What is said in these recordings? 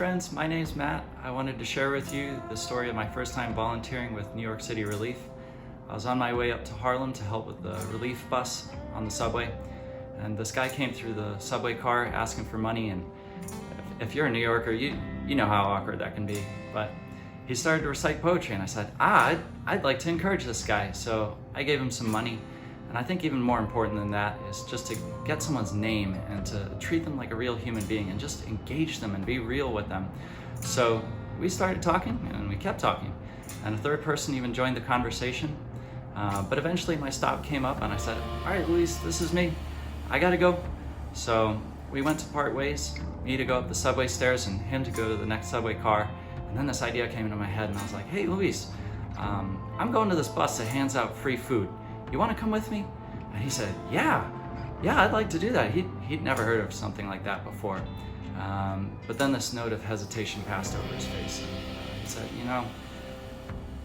friends, my name's Matt. I wanted to share with you the story of my first time volunteering with New York City Relief. I was on my way up to Harlem to help with the relief bus on the subway, and this guy came through the subway car asking for money, and if you're a New Yorker, you know how awkward that can be. But he started to recite poetry, and I said, I'd like to encourage this guy. So I gave him some money. And I think even more important than that is just to get someone's name and to treat them like a real human being and just engage them and be real with them. So we started talking and we kept talking. And a third person even joined the conversation. But eventually my stop came up and I said, all right, Luis, this is me. I gotta go. So we went to part ways, me to go up the subway stairs and him to go to the next subway car. And then this idea came into my head and I was like, hey, Luis, I'm going to this bus that hands out free food. You want to come with me? And he said, yeah, I'd like to do that. He'd never heard of something like that before. But then this note of hesitation passed over his face. And he said,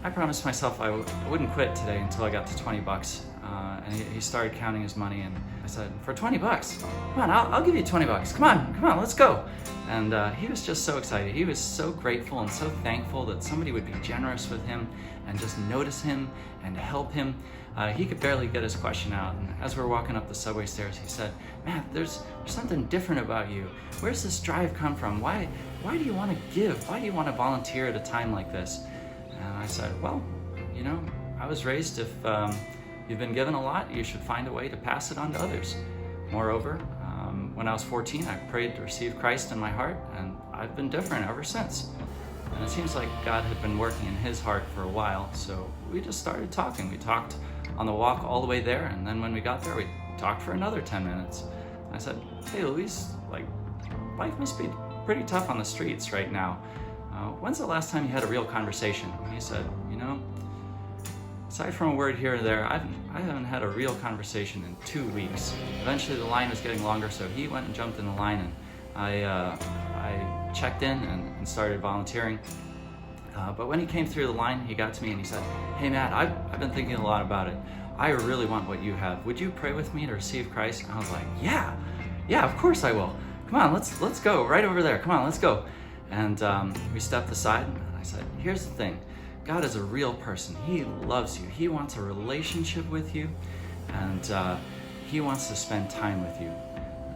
I promised myself I wouldn't quit today until I got to 20 bucks. And he started counting his money, and I said, for 20 bucks? Come on, I'll give you 20 bucks. Come on, let's go. And he was just so excited. He was so grateful and so thankful that somebody would be generous with him and just notice him and help him. He could barely get his question out. And as we were walking up the subway stairs, he said, Matt, there's something different about you. Where's this drive come from? Why do you want to give? Why do you want to volunteer at a time like this? And I said, well, I was raised if you've been given a lot, you should find a way to pass it on to others. Moreover, when I was 14, I prayed to receive Christ in my heart, and I've been different ever since. And it seems like God had been working in his heart for a while, so we just started talking. We talked on the walk all the way there, and then when we got there, we talked for another 10 minutes. I said, hey, Luis, life must be pretty tough on the streets right now. When's the last time you had a real conversation? And he said, aside from a word here or there, I haven't had a real conversation in 2 weeks. Eventually the line was getting longer, so he went and jumped in the line, and I checked in and started volunteering. But when he came through the line, he got to me and he said, hey Matt, I've been thinking a lot about it. I really want what you have. Would you pray with me to receive Christ? And I was like, yeah, of course I will. Come on, let's go right over there. Come on, let's go. And we stepped aside and I said, here's the thing. God is a real person. He loves you. He wants a relationship with you, and he wants to spend time with you.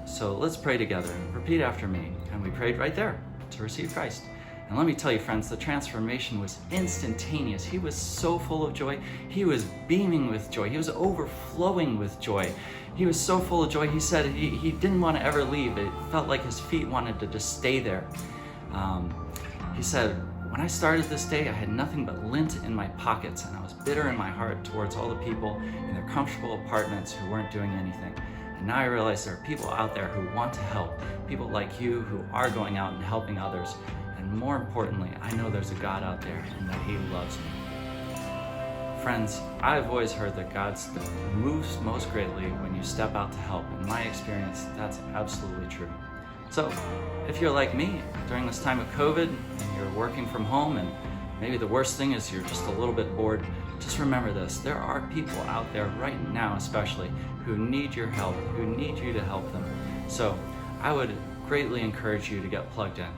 So let's pray together. Repeat after me. And we prayed right there to receive Christ. And let me tell you, friends, the transformation was instantaneous. He was so full of joy. He was beaming with joy. He was overflowing with joy. He was so full of joy, he said he didn't want to ever leave. It felt like his feet wanted to just stay there. He said, when I started this day, I had nothing but lint in my pockets, and I was bitter in my heart towards all the people in their comfortable apartments who weren't doing anything. And now I realize there are people out there who want to help, people like you who are going out and helping others. And more importantly, I know there's a God out there and that he loves me. Friends, I've always heard that God moves most greatly when you step out to help. In my experience, that's absolutely true. So if you're like me, during this time of COVID, and you're working from home, and maybe the worst thing is you're just a little bit bored, just remember this. There are people out there right now especially who need your help, who need you to help them. So I would greatly encourage you to get plugged in.